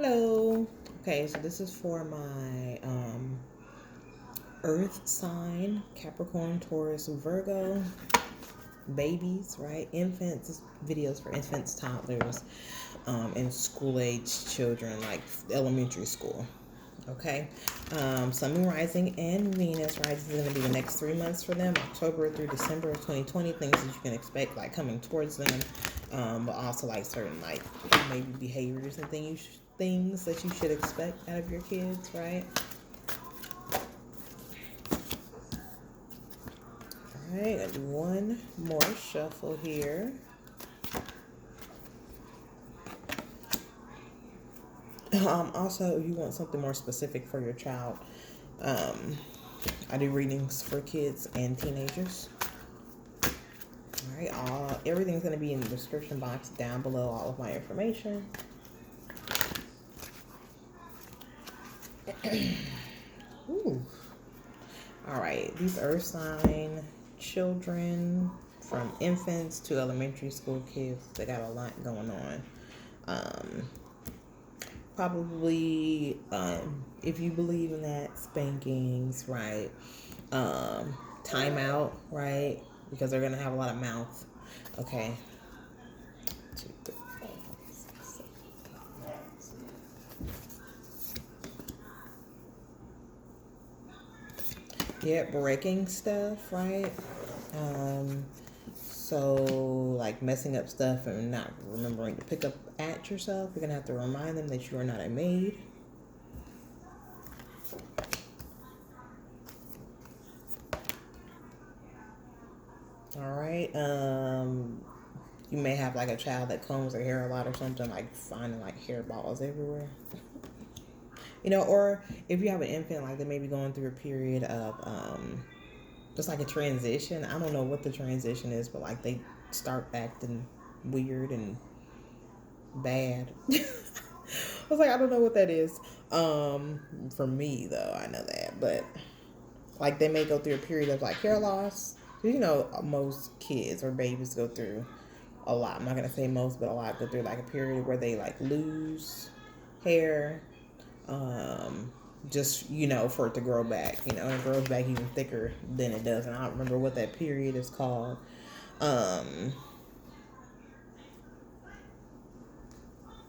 Hello. Okay, so this is for my Earth sign, Capricorn, Taurus, Virgo, babies, right? Infants, videos for infants, toddlers, and school age children, like elementary school. Okay. Sun, Moon, Rising, and Venus Rising is going to be the next 3 months for them, October through December of 2020. Things that you can expect, like coming towards them, but also like certain like maybe behaviors and things that you should expect out of your kids, right? All right, I'll do one more shuffle here. Also, if you want something more specific for your child, um, I do readings for kids and teenagers. All right, everything's going to be in the description box down below, all of my information. Ooh. All right, these earth sign children, from infants to elementary school kids, they got a lot going on. Probably, if you believe in that, spankings, right? Timeout, right? Because they're going to have a lot of mouth. Okay. 2, 3, 4, 5, 6, 7. Yeah, breaking stuff, right? So like messing up stuff and not remembering to pick up at yourself, you're gonna have to remind them that you are not a maid. All right. You may have like a child that combs their hair a lot or something, like finding like hairballs everywhere. Or if you have an infant, like they may be going through a period of just like a transition. I don't know what the transition is, but like they start acting weird and bad. I was like, I don't know what that is. For me though, I know that, but like they may go through a period of like hair loss. Most kids or babies go through a lot. I'm not gonna say most, but a lot go through like a period where they like lose hair, just for it to grow back. And it grows back even thicker than it does. And I don't remember what that period is called. All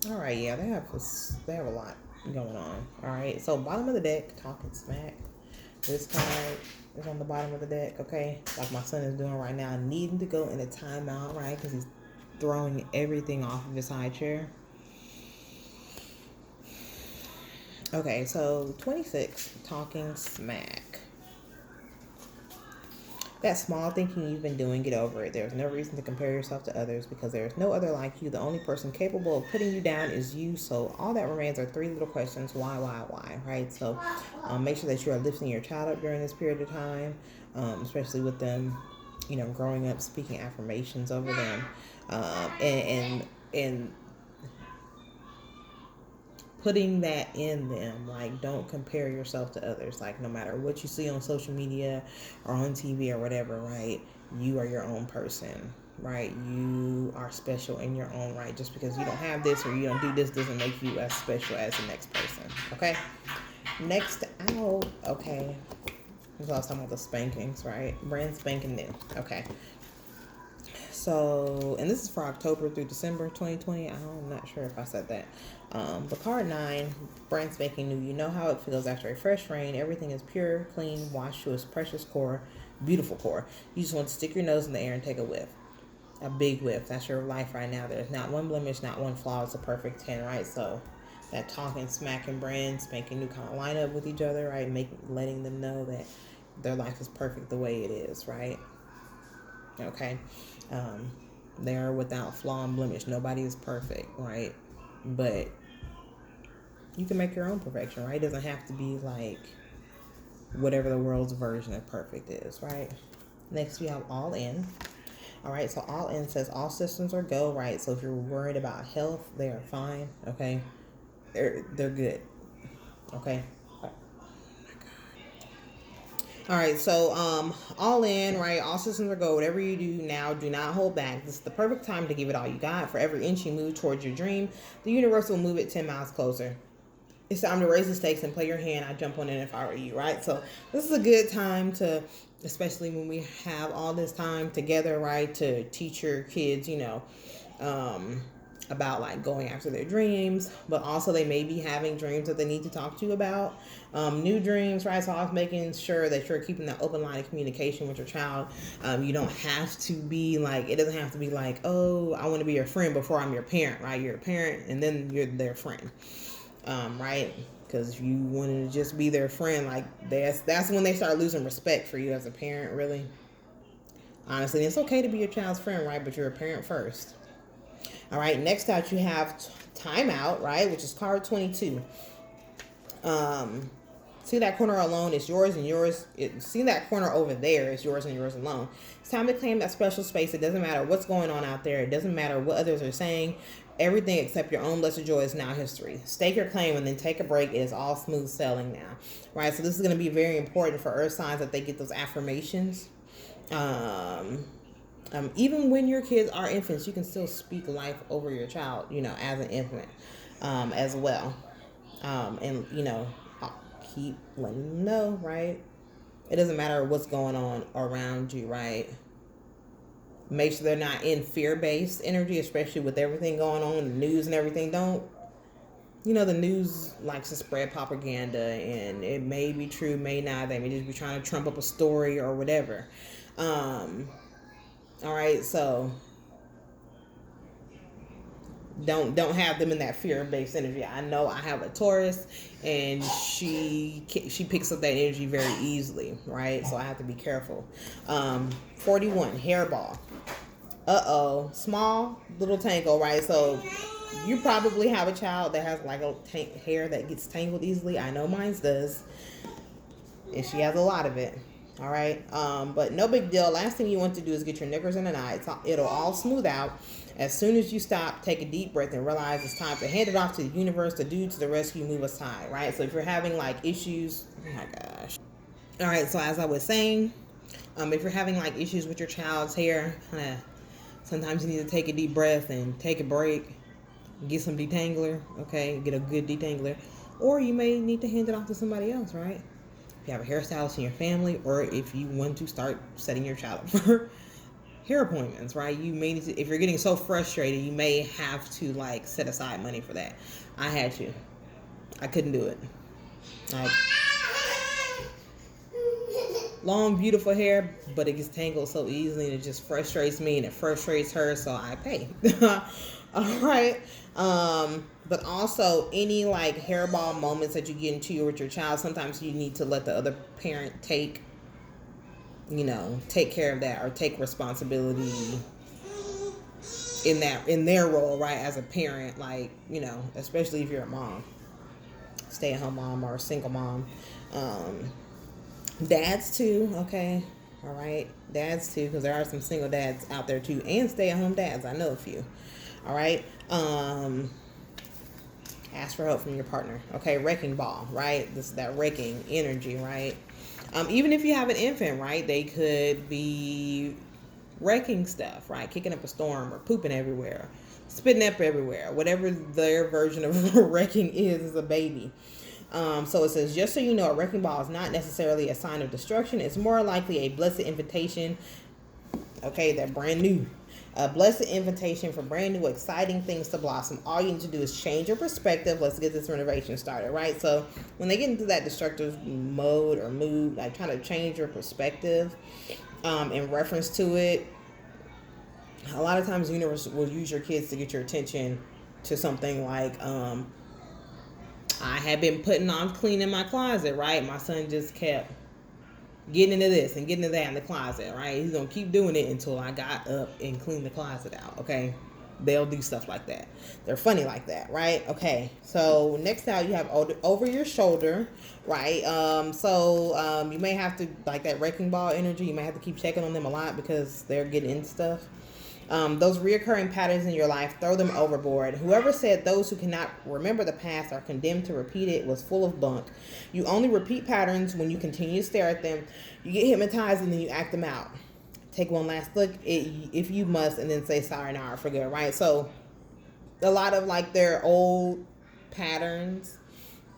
right, yeah, they have a lot going on. All right, so bottom of the deck, talking smack. This card is on the bottom of the deck. Okay, like my son is doing right now, needing to go in a timeout, right? Because he's throwing everything off of his high chair. Okay, so 26, talking smack. That small thinking you've been doing, get over it. There's no reason to compare yourself to others because there is no other like you. The only person capable of putting you down is you. So all that remains are three little questions. Why, right? So make sure that you are lifting your child up during this period of time, especially with them, growing up, speaking affirmations over them, and putting that in them. Like, don't compare yourself to others. Like, no matter what you see on social media or on TV or whatever, right? You are your own person, right? You are special in your own right. Just because you don't have this or you don't do this doesn't make you as special as the next person. Okay. Next out. Okay. So I was talking about the spankings, right? Brand spanking new. Okay. So, and this is for October through December 2020. I'm not sure if I said that. But card 9, brand spanking new. You know how it feels after a fresh rain. Everything is pure, clean, washed to its precious core, beautiful core. You just want to stick your nose in the air and take a whiff. A big whiff. That's your life right now. There's not one blemish, not one flaw. It's a perfect 10, right? So, that talking, smacking, brand spanking new kind of line up with each other, right? Letting them know that their life is perfect the way it is, right? Okay. um, they are without flaw and blemish. Nobody is perfect, right? But you can make your own perfection, right? It doesn't have to be like whatever the world's version of perfect is, right? Next, we have all in. All right, so all in says all systems are go, right? So if you're worried about health, they are fine, okay? They're good, okay? All right, so all in, right? All systems are go. Whatever you do now, do not hold back. This is the perfect time to give it all you got. For every inch you move towards your dream, the universe will move it 10 miles closer. It's time to raise the stakes and play your hand. I jump on it if I were you, right? So this is a good time to, especially when we have all this time together, right? To teach your kids, about like going after their dreams, but also they may be having dreams that they need to talk to you about, new dreams, right? So I was making sure that you're keeping that open line of communication with your child. You don't have to be like, it doesn't have to be like, oh, I want to be your friend before I'm your parent, right? You're a parent and then you're their friend, right? Because if you wanted to just be their friend, like that's when they start losing respect for you as a parent, really. Honestly, it's okay to be your child's friend, right? But you're a parent first. All right, next out you have timeout, right? Which is card 22. See that corner alone is yours and yours. See that corner over there is yours and yours alone. It's time to claim that special space. It doesn't matter what's going on out there. It doesn't matter what others are saying. Everything except your own blessed joy is now history. Stake your claim and then take a break. It is all smooth sailing now, right? So this is going to be very important for earth signs that they get those affirmations. Even when your kids are infants, you can still speak life over your child, as an infant, as well. And, keep letting them know, right? It doesn't matter what's going on around you, right? Make sure they're not in fear-based energy, especially with everything going on, the news and everything. Don't, the news likes to spread propaganda, and it may be true, may not. They may just be trying to trump up a story or whatever. All right, so don't have them in that fear-based energy. I know I have a Taurus, and she picks up that energy very easily, right? So I have to be careful. 41, hairball. Small little tangle, right? So you probably have a child that has like a hair that gets tangled easily. I know mine does, and she has a lot of it. All right, but no big deal. Last thing you want to do is get your knickers in a knot. It'll all smooth out as soon as you stop, take a deep breath, and realize it's time to hand it off to the universe. The dude to the rescue, move aside, right? So if you're having like issues, oh my gosh. All right, so as I was saying, if you're having like issues with your child's hair, sometimes you need to take a deep breath and take a break, get some detangler, okay? Get a good detangler, or you may need to hand it off to somebody else, right? If you have a hairstylist in your family, or if you want to start setting your child up for hair appointments, right? You may need to, if you're getting so frustrated, you may have to like set aside money for that. I had to. I couldn't do it. Long, beautiful hair, but it gets tangled so easily, and it just frustrates me, and it frustrates her, so I pay. All right. But also any like hairball moments that you get into with your child, sometimes you need to let the other parent take care of that, or take responsibility in their role, right? As a parent, like, especially if you're a mom, stay-at-home mom or a single mom. Dads too, okay? All right, dads too, because there are some single dads out there too, and stay-at-home dads. I know a few. All right. Ask for help from your partner. Okay, wrecking ball, right? This is that wrecking energy, right? Even if you have an infant, right? They could be wrecking stuff, right? Kicking up a storm, or pooping everywhere, spitting up everywhere, whatever their version of wrecking is a baby. So it says, just so you know, a wrecking ball is not necessarily a sign of destruction. It's more likely a blessed invitation. Okay, they're brand new. A blessed invitation for brand new, exciting things to blossom. All you need to do is change your perspective. Let's get this renovation started, right? So when they get into that destructive mode or mood, like trying to change your perspective in reference to it, a lot of times the universe will use your kids to get your attention to something like, I had been putting off cleaning my closet, right? My son just kept getting into this and getting into that in the closet, right? He's gonna keep doing it until I got up and cleaned the closet out, okay? They'll do stuff like that. They're funny like that, right? Okay, so next out you have over your shoulder, right? You may have to, like that wrecking ball energy, you may have to keep checking on them a lot because they're getting into stuff. Those reoccurring patterns in your life, throw them overboard. Whoever said those who cannot remember the past are condemned to repeat it was full of bunk. You only repeat patterns when you continue to stare at them. You get hypnotized and then you act them out. Take one last look if you must, and then say sorry now or forget, right? So a lot of like their old patterns,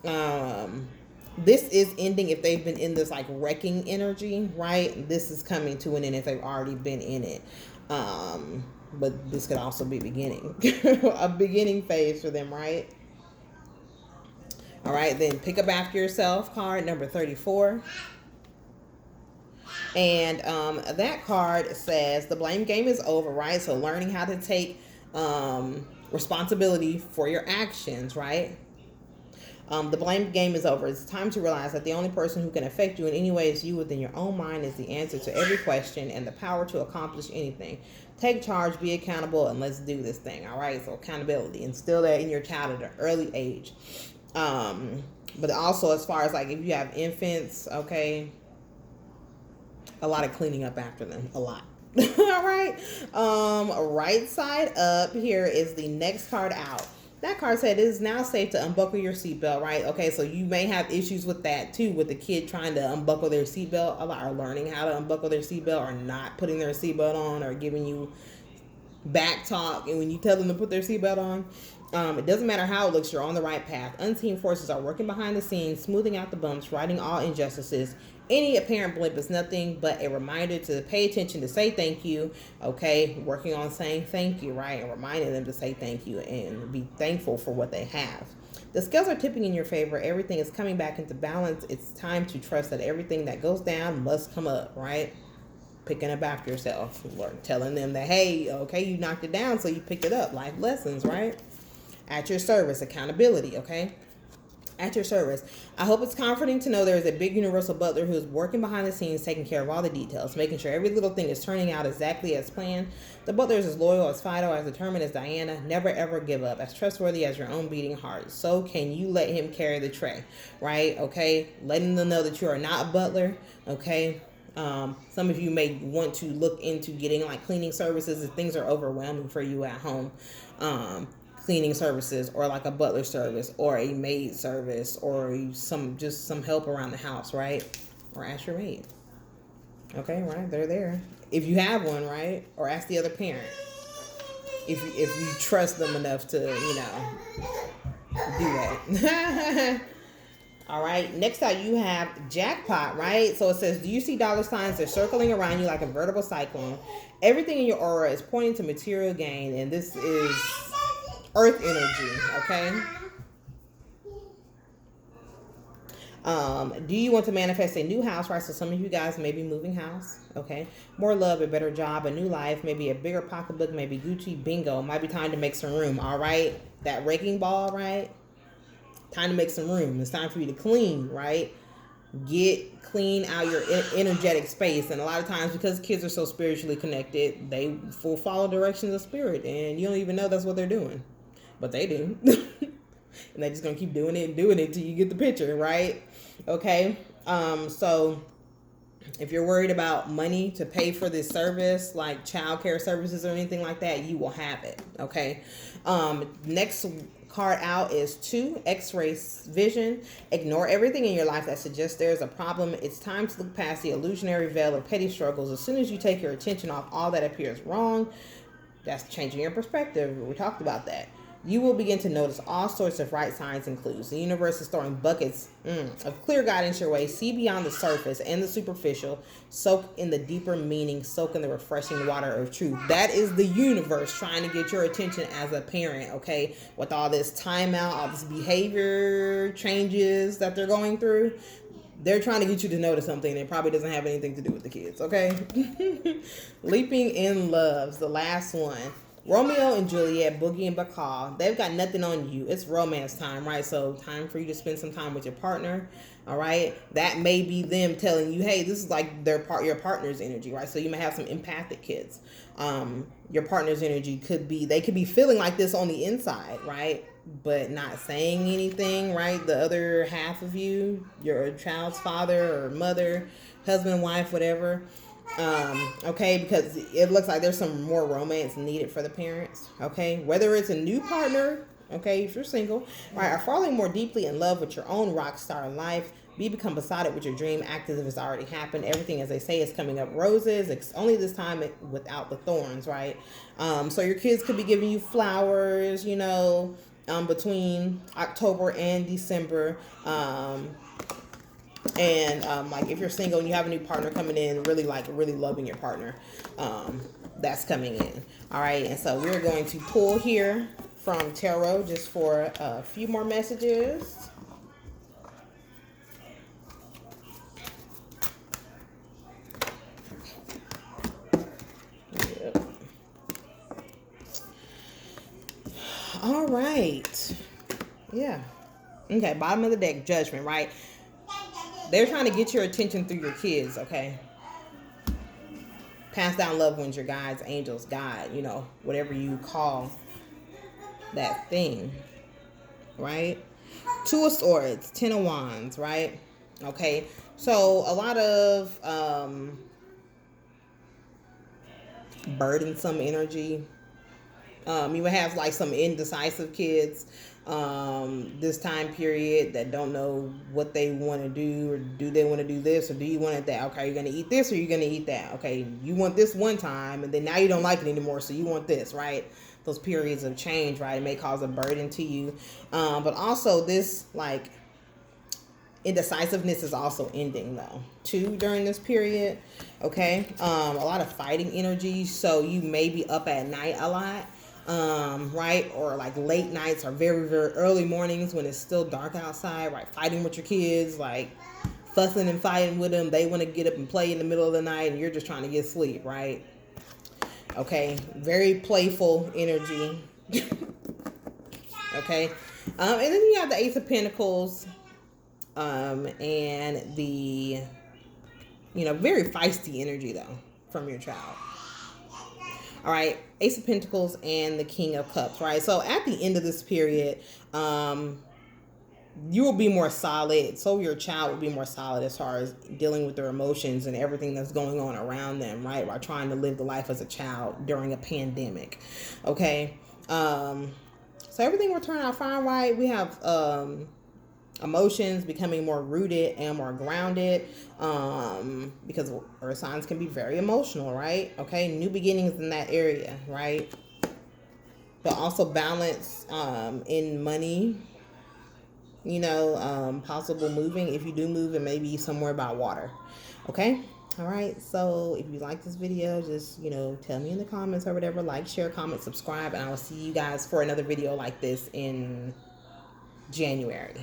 this is ending if they've been in this like wrecking energy, right? This is coming to an end if they've already been in it. But this could also be beginning a beginning phase for them, right? All right, then pick up after yourself card number 34. And that card says the blame game is over, right? So learning how to take responsibility for your actions, right? The blame game is over. It's time to realize that the only person who can affect you in any way is you within your own mind is the answer to every question and the power to accomplish anything. Take charge, be accountable, and let's do this thing, all right? So accountability, instill that in your child at an early age. But also as far as like if you have infants, okay, a lot of cleaning up after them, a lot. All right. Right side up here is the next card out. That card said it is now safe to unbuckle your seatbelt, right? Okay, so you may have issues with that too, with the kid trying to unbuckle their seatbelt, or learning how to unbuckle their seatbelt, or not putting their seatbelt on, or giving you back talk, and when you tell them to put their seatbelt on. It doesn't matter how it looks, you're on the right path. Unseen forces are working behind the scenes, smoothing out the bumps, righting all injustices. Any apparent blip is nothing but a reminder to pay attention, to say thank you, okay? Working on saying thank you, right? And reminding them to say thank you and be thankful for what they have. The scales are tipping in your favor. Everything is coming back into balance. It's time to trust that everything that goes down must come up, right? Picking up after yourself, or telling them that, hey, okay, you knocked it down, so you picked it up. Life lessons, right? At your service, accountability, okay? At your service. I hope it's comforting to know there is a big universal butler who is working behind the scenes, taking care of all the details, making sure every little thing is turning out exactly as planned. The butler is as loyal as Fido, as determined as Diana, never ever give up, as trustworthy as your own beating heart. So can you let him carry the tray, right? Okay, letting them know that you are not a butler, okay? Some of you may want to look into getting like cleaning services if things are overwhelming for you at home. Cleaning services, or like a butler service, or a maid service, or some help around the house, right? Or ask your maid. Okay, right? They're there. If you have one, right? Or ask the other parent. If you trust them enough to, do that. All right, next out you have jackpot, right? So it says, do you see dollar signs? They're circling around you like a veritable cyclone. Everything in your aura is pointing to material gain, and this is earth energy, okay? Do you want to manifest a new house, right? So some of you guys may be moving house, okay? More love, a better job, a new life, maybe a bigger pocketbook, maybe Gucci, bingo. Might be time to make some room, all right? That raking ball, right? Time to make some room. It's time for you to clean, right? Clean out your energetic space. And a lot of times, because kids are so spiritually connected, they will follow directions of spirit, and you don't even know that's what they're doing. But they do. And they're just going to keep doing it till you get the picture, right? Okay. So if you're worried about money to pay for this service, like childcare services or anything like that, you will have it. Okay. Next card out is 2, X-ray vision. Ignore everything in your life that suggests there's a problem. It's time to look past the illusionary veil of petty struggles. As soon as you take your attention off all that appears wrong, that's changing your perspective. We talked about that. You will begin to notice all sorts of right signs and clues. The universe is throwing buckets of clear guidance your way. See beyond the surface and the superficial. Soak in the deeper meaning. Soak in the refreshing water of truth. That is the universe trying to get your attention as a parent, okay? With all this timeout, all this behavior changes that they're going through. They're trying to get you to notice something that probably doesn't have anything to do with the kids, okay? Leaping in Love's the last one. Romeo and Juliet, Boogie and Bacall, they've got nothing on you. It's romance time, right? So time for you to spend some time with your partner, all right? That may be them telling you, hey, this is like your partner's energy, right? So you may have some empathic kids. Your partner's energy they could be feeling like this on the inside, right? But not saying anything, right? The other half of you, your child's father or mother, husband, wife, whatever, Okay, because it looks like there's some more romance needed for the parents. Okay, whether it's a new partner, okay, if you're single, right, or falling more deeply in love with your own rock star life, be become besotted with your dream, act as if it's already happened. Everything, as they say, is coming up roses. It's only this time without the thorns, right? So your kids could be giving you flowers, you know, between October and December. And like if you're single and you have a new partner coming in, really loving your partner, that's coming in. All right, and so we're going to pull here from tarot just for a few more messages. Yep. All right, yeah, okay, bottom of the deck, Judgment, right? They're trying to get your attention through your kids, okay? Pass down loved ones, your guides, angels, God, you know, whatever you call that thing, right? Two of Swords, Ten of Wands, right? Okay, so a lot of burdensome energy. You would have like some indecisive kids this time period that don't know what they want to do, or do they want to do this, or do you want that? Okay, you're going to eat this or you're going to eat that. Okay, you want this one time and then now you don't like it anymore, so you want this, right? Those periods of change, right? It may cause a burden to you. But also this like indecisiveness is also ending though too during this period. Okay, a lot of fighting energy, so you may be up at night a lot, right, or like late nights or very early mornings when it's still dark outside, right, fighting with your kids, like fussing and fighting with them. They want to get up and play in the middle of the night and you're just trying to get sleep, right? Okay, very playful energy. Okay, and then you have the Ace of Pentacles, and the, you know, very feisty energy though from your child. All right, Ace of Pentacles and the King of Cups, right? So at the end of this period, you will be more solid. So your child will be more solid as far as dealing with their emotions and everything that's going on around them, right? While trying to live the life as a child during a pandemic. Okay, so everything will turn out fine, right? We have emotions becoming more rooted and more grounded, because earth signs can be very emotional, right? Okay, new beginnings in that area, right? But also balance in money, you know, possible moving. If you do move, it may be somewhere by water. Okay, all right, so if you like this video, just, you know, tell me in the comments or whatever. Like, share, comment, subscribe, and I will see you guys for another video like this in January.